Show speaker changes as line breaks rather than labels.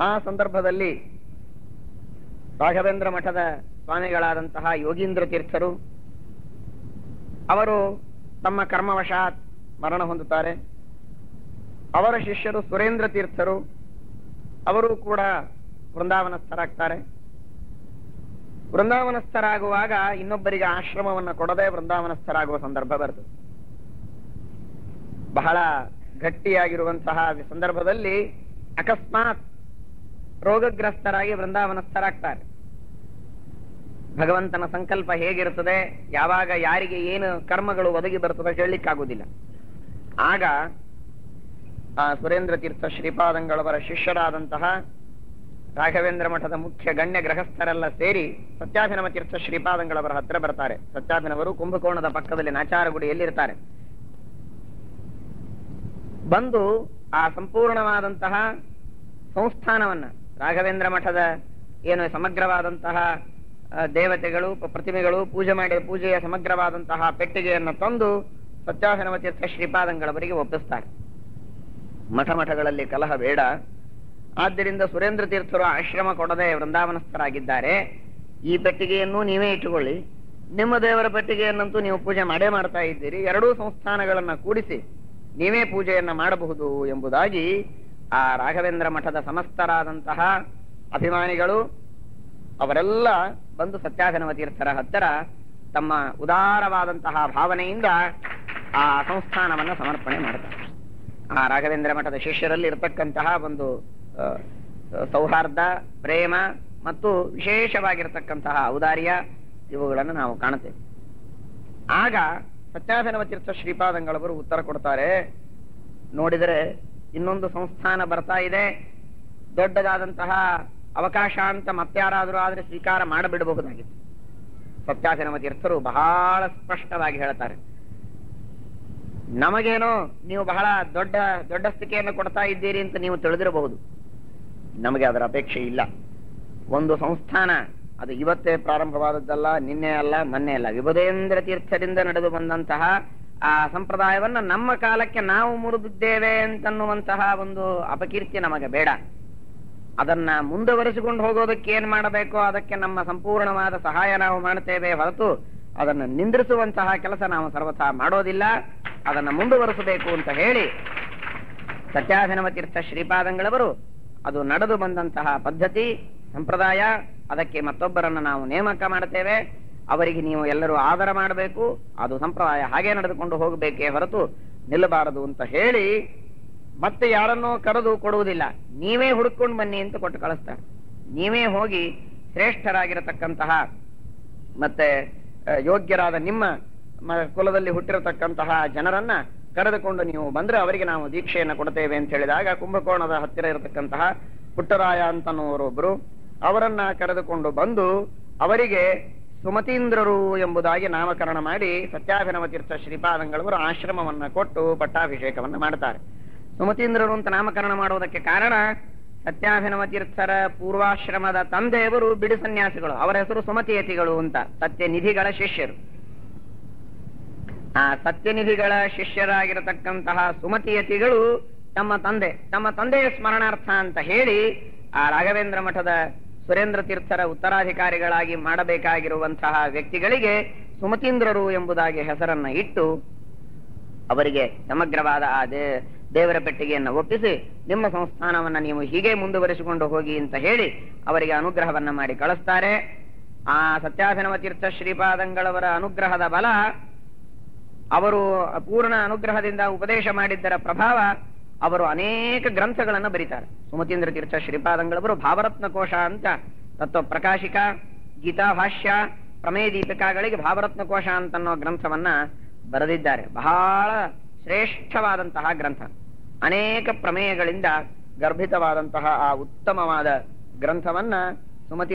ಆ ಸಂದರ್ಭದಲ್ಲಿ ರಾಘವೇಂದ್ರ ಮಠದ ಸ್ವಾಮಿಗಳಾದಂತಹ ಯೋಗೀಂದ್ರ ತೀರ್ಥರು ಅವರು ತಮ್ಮ ಕರ್ಮವಶಾತ್ ಮರಣ ಹೊಂದುತ್ತಾರೆ. ಅವರ ಶಿಷ್ಯರು ಸುರೇಂದ್ರ ತೀರ್ಥರು ಅವರು ಕೂಡ ವೃಂದಾವನಸ್ಥರಾಗ್ತಾರೆ. ವೃಂದಾವನಸ್ಥರಾಗುವಾಗ ಇನ್ನೊಬ್ಬರಿಗೆ ಆಶ್ರಮವನ್ನು ಕೊಡದೆ ವೃಂದಾವನಸ್ಥರಾಗುವ ಸಂದರ್ಭ ಬರ್ತದೆ. ಬಹಳ ಗಟ್ಟಿಯಾಗಿರುವಂತಹ ಸಂದರ್ಭದಲ್ಲಿ ಅಕಸ್ಮಾತ್ ರೋಗಗ್ರಸ್ತರಾಗಿ ವೃಂದಾವನಸ್ಥರಾಗ್ತಾರೆ. ಭಗವಂತನ ಸಂಕಲ್ಪ ಹೇಗಿರುತ್ತದೆ, ಯಾವಾಗ ಯಾರಿಗೆ ಏನು ಕರ್ಮಗಳು ಒದಗಿ ಬರ್ತದೆ ಹೇಳಲಿಕ್ಕಾಗುವುದಿಲ್ಲ. ಆಗ ಆ ಸುರೇಂದ್ರ ತೀರ್ಥ ಶ್ರೀಪಾದಂಗಳವರ ಶಿಷ್ಯರಾದಂತಹ ರಾಘವೇಂದ್ರ ಮಠದ ಮುಖ್ಯ ಗಣ್ಯ ಗೃಹಸ್ಥರೆಲ್ಲ ಸೇರಿ ಸತ್ಯಾಭಿನವ ತೀರ್ಥ ಶ್ರೀಪಾದಂಗಳವರ ಹತ್ರ ಬರ್ತಾರೆ. ಸತ್ಯಾಭಿನವರು ಕುಂಭಕೋಣದ ಪಕ್ಕದಲ್ಲಿ ನಾಚಾರಗುಡಿಯಲ್ಲಿರ್ತಾರೆ. ಬಂದು ಆ ಸಂಪೂರ್ಣವಾದಂತಹ ಸಂಸ್ಥಾನವನ್ನ ರಾಘವೇಂದ್ರ ಮಠದ ಏನು ಸಮಗ್ರವಾದಂತಹ ದೇವತೆಗಳು ಪ್ರತಿಮೆಗಳು ಪೂಜೆಯ ಸಮಗ್ರವಾದಂತಹ ಪೆಟ್ಟಿಗೆಯನ್ನು ತಂದು ಸತ್ಯಾಭಿನವ ತೀರ್ಥ ಶ್ರೀಪಾದಂಗಳವರಿಗೆ ಒಪ್ಪಿಸ್ತಾರೆ. ಮಠಗಳಲ್ಲಿ ಕಲಹ ಬೇಡ, ಆದ್ದರಿಂದ ಸುರೇಂದ್ರ ತೀರ್ಥರು ಆಶ್ರಮ ಕೊಡದೆ ವೃಂದಾವನಸ್ಥರಾಗಿದ್ದಾರೆ. ಈ ಪೆಟ್ಟಿಗೆಯನ್ನು ನೀವೇ ಇಟ್ಟುಕೊಳ್ಳಿ, ನಿಮ್ಮ ದೇವರ ಪೆಟ್ಟಿಗೆಯನ್ನಂತೂ ನೀವು ಪೂಜೆ ಮಾಡೇ ಮಾಡ್ತಾ ಇದ್ದೀರಿ, ಎರಡೂ ಸಂಸ್ಥಾನಗಳನ್ನ ಕೂಡಿಸಿ ನೀವೇ ಪೂಜೆಯನ್ನ ಮಾಡಬಹುದು ಎಂಬುದಾಗಿ ಆ ರಾಘವೇಂದ್ರ ಮಠದ ಸಮಸ್ತರಾದಂತಹ ಅಭಿಮಾನಿಗಳು ಅವರೆಲ್ಲ ಬಂದು ಸತ್ಯಾಭಿನವ ತೀರ್ಥರ ಹತ್ತಿರ ತಮ್ಮ ಉದಾರವಾದಂತಹ ಭಾವನೆಯಿಂದ ಆ ಸಂಸ್ಥಾನವನ್ನ ಸಮರ್ಪಣೆ ಮಾಡ್ತಾರೆ. ಆ ರಾಘವೇಂದ್ರ ಮಠದ ಶಿಷ್ಯರಲ್ಲಿ ಇರತಕ್ಕಂತಹ ಒಂದು ಸೌಹಾರ್ದ, ಪ್ರೇಮ ಮತ್ತು ವಿಶೇಷವಾಗಿರತಕ್ಕಂತಹ ಔದಾರ್ಯ ಇವುಗಳನ್ನು ನಾವು ಕಾಣುತ್ತೇವೆ. ಆಗ ಸತ್ಯಾಭಿನವ ತೀರ್ಥ ಶ್ರೀಪಾದಂಗಳವರು ಉತ್ತರ ಕೊಡ್ತಾರೆ, ನೋಡಿದರೆ ಇನ್ನೊಂದು ಸಂಸ್ಥಾನ ಬರ್ತಾ ಇದೆ, ದೊಡ್ಡದಾದಂತಹ ಅವಕಾಶ ಅಂತ ಮತ್ತಾರಾದರೂ ಆದ್ರೆ ಸ್ವೀಕಾರ ಮಾಡಿಬಿಡಬಹುದಾಗಿತ್ತು. ಸತ್ಯಾಭಿನವ ತೀರ್ಥರು ಬಹಳ ಸ್ಪಷ್ಟವಾಗಿ ಹೇಳ್ತಾರೆ, ನಮಗೇನೋ ನೀವು ಬಹಳ ದೊಡ್ಡ ಸ್ಥಿತಿಯನ್ನು ಕೊಡ್ತಾ ಇದ್ದೀರಿ ಅಂತ ನೀವು ತಿಳಿದಿರಬಹುದು, ನಮಗೆ ಅದರ ಅಪೇಕ್ಷೆ ಇಲ್ಲ. ಒಂದು ಸಂಸ್ಥಾನ ಅದು ಇವತ್ತೇ ಪ್ರಾರಂಭವಾದದ್ದಲ್ಲ, ನಿನ್ನೆ ಅಲ್ಲ, ಮೊನ್ನೆ ಅಲ್ಲ, ವಿಭುಧೇಂದ್ರ ತೀರ್ಥರಿಂದ ನಡೆದು ಬಂದಂತಹ ಆ ಸಂಪ್ರದಾಯವನ್ನ ನಮ್ಮ ಕಾಲಕ್ಕೆ ನಾವು ಮುರಿದಿದ್ದೇವೆ ಅಂತನ್ನುವಂತಹ ಒಂದು ಅಪಕೀರ್ತಿ ನಮಗೆ ಬೇಡ. ಅದನ್ನ ಮುಂದುವರಿಸಿಕೊಂಡು ಹೋಗೋದಕ್ಕೆ ಏನ್ ಮಾಡಬೇಕೋ ಅದಕ್ಕೆ ನಮ್ಮ ಸಂಪೂರ್ಣವಾದ ಸಹಾಯ ನಾವು ಮಾಡುತ್ತೇವೆ ಹೊರತು ಅದನ್ನು ನಿಂದ್ರಿಸುವಂತಹ ಕೆಲಸ ನಾವು ಸರ್ವಥಾ ಮಾಡೋದಿಲ್ಲ, ಅದನ್ನ ಮುಂದುವರಿಸಬೇಕು ಅಂತ ಹೇಳಿ ಸತ್ಯಾಭಿನವ ತೀರ್ಥ ಶ್ರೀಪಾದಂಗಳವರು ಅದು ನಡೆದು ಬಂದಂತಹ ಪದ್ಧತಿ ಸಂಪ್ರದಾಯ, ಅದಕ್ಕೆ ಮತ್ತೊಬ್ಬರನ್ನ ನಾವು ನೇಮಕ ಮಾಡುತ್ತೇವೆ, ಅವರಿಗೆ ನೀವು ಎಲ್ಲರೂ ಆದರ ಮಾಡಬೇಕು, ಅದು ಸಂಪ್ರದಾಯ ಹಾಗೆ ನಡೆದುಕೊಂಡು ಹೋಗಬೇಕೇ ಹೊರತು ನಿಲ್ಲಬಾರದು ಅಂತ ಹೇಳಿ ಮತ್ತೆ ಯಾರನ್ನೋ ಕರೆದು ಕೊಡುವುದಿಲ್ಲ, ನೀವೇ ಹುಡುಕೊಂಡು ಬನ್ನಿ ಅಂತ ಕೊಟ್ಟು ಕಳಿಸ್ತಾರೆ. ನೀವೇ ಹೋಗಿ ಶ್ರೇಷ್ಠರಾಗಿರತಕ್ಕಂತಹ ಮತ್ತೆ ಯೋಗ್ಯರಾದ ನಿಮ್ಮ ಕುಲದಲ್ಲಿ ಹುಟ್ಟಿರತಕ್ಕಂತಹ ಜನರನ್ನ ಕರೆದುಕೊಂಡು ನೀವು ಬಂದ್ರೆ ಅವರಿಗೆ ನಾವು ದೀಕ್ಷೆಯನ್ನು ಕೊಡ್ತೇವೆ ಅಂತ ಹೇಳಿದಾಗ ಕುಂಭಕೋಣದ ಹತ್ತಿರ ಇರತಕ್ಕಂತಹ ಪುಟ್ಟರಾಯ ಅಂತನ್ನುವರೊಬ್ಬರು ಅವರನ್ನ ಕರೆದುಕೊಂಡು ಬಂದು ಅವರಿಗೆ ಸುಮತೀಂದ್ರರು ಎಂಬುದಾಗಿ ನಾಮಕರಣ ಮಾಡಿ ಸತ್ಯಾಭಿನವ ತೀರ್ಥ ಶ್ರೀಪಾದಂಗಳವರು ಆಶ್ರಮವನ್ನ ಕೊಟ್ಟು ಪಟ್ಟಾಭಿಷೇಕವನ್ನ ಮಾಡ್ತಾರೆ. ಸುಮತೀಂದ್ರರು ಅಂತ ನಾಮಕರಣ ಮಾಡುವುದಕ್ಕೆ ಕಾರಣ ಸತ್ಯಾಭಿನವ ತೀರ್ಥರ ಪೂರ್ವಾಶ್ರಮದ ತಂದೆಯವರು ಬಿಡಿ ಸನ್ಯಾಸಿಗಳು, ಅವರ ಹೆಸರು ಸುಮತಿಯತಿಗಳು ಅಂತ, ಸತ್ಯನಿಧಿಗಳ ಶಿಷ್ಯರು. ಆ ಸತ್ಯನಿಧಿಗಳ ಶಿಷ್ಯರಾಗಿರತಕ್ಕಂತಹ ಸುಮತಿಯತಿಗಳು ತಮ್ಮ ತಂದೆಯ ಸ್ಮರಣಾರ್ಥ ಅಂತ ಹೇಳಿ ಆ ರಾಘವೇಂದ್ರ ಮಠದ ಸುರೇಂದ್ರ ತೀರ್ಥರ ಉತ್ತರಾಧಿಕಾರಿಗಳಾಗಿ ಮಾಡಬೇಕಾಗಿರುವಂತಹ ವ್ಯಕ್ತಿಗಳಿಗೆ ಸುಮತೀಂದ್ರರು ಎಂಬುದಾಗಿ ಹೆಸರನ್ನ ಇಟ್ಟು ಅವರಿಗೆ ಸಮಗ್ರವಾದ ಆ ದೇವರ ಪೆಟ್ಟಿಗೆಯನ್ನು ಒಪ್ಪಿಸಿ ನಿಮ್ಮ ಸಂಸ್ಥಾನವನ್ನ ನೀವು ಹೀಗೆ ಮುಂದುವರಿಸಿಕೊಂಡು ಹೋಗಿ ಅಂತ ಹೇಳಿ ಅವರಿಗೆ ಅನುಗ್ರಹವನ್ನ ಮಾಡಿ ಕಳಿಸ್ತಾರೆ. ಆ ಸತ್ಯಾಭಿನವ ತೀರ್ಥ ಶ್ರೀಪಾದಂಗಳವರ ಅನುಗ್ರಹದ ಬಲ, ಅವರು ಪೂರ್ಣ ಅನುಗ್ರಹದಿಂದ ಉಪದೇಶ ಮಾಡಿದ್ದರ ಪ್ರಭಾವ, ಅವರು ಅನೇಕ ಗ್ರಂಥಗಳನ್ನು ಬರೀತಾರೆ. ಸುಮತೀಂದ್ರ ತೀರ್ಥ ಶ್ರೀಪಾದಂಗಳವರು ಭಾವರತ್ನ ಕೋಶ ಅಂತ ತತ್ವ ಪ್ರಕಾಶಿಕ, ಗೀತಾ ಭಾಷ್ಯ, ಪ್ರಮೇಯ ದೀಪಿಕಾಗಳಿಗೆ ಭಾವರತ್ನ ಕೋಶ ಅಂತನ್ನೋ ಗ್ರಂಥವನ್ನ ಬರೆದಿದ್ದಾರೆ. ಬಹಳ ಶ್ರೇಷ್ಠವಾದಂತಹ ಗ್ರಂಥ, ಅನೇಕ ಪ್ರಮೇಯಗಳಿಂದ ಗರ್ಭಿತವಾದಂತಹ ಆ ಉತ್ತಮವಾದ ಗ್ರಂಥವನ್ನ ಸುಮತಿ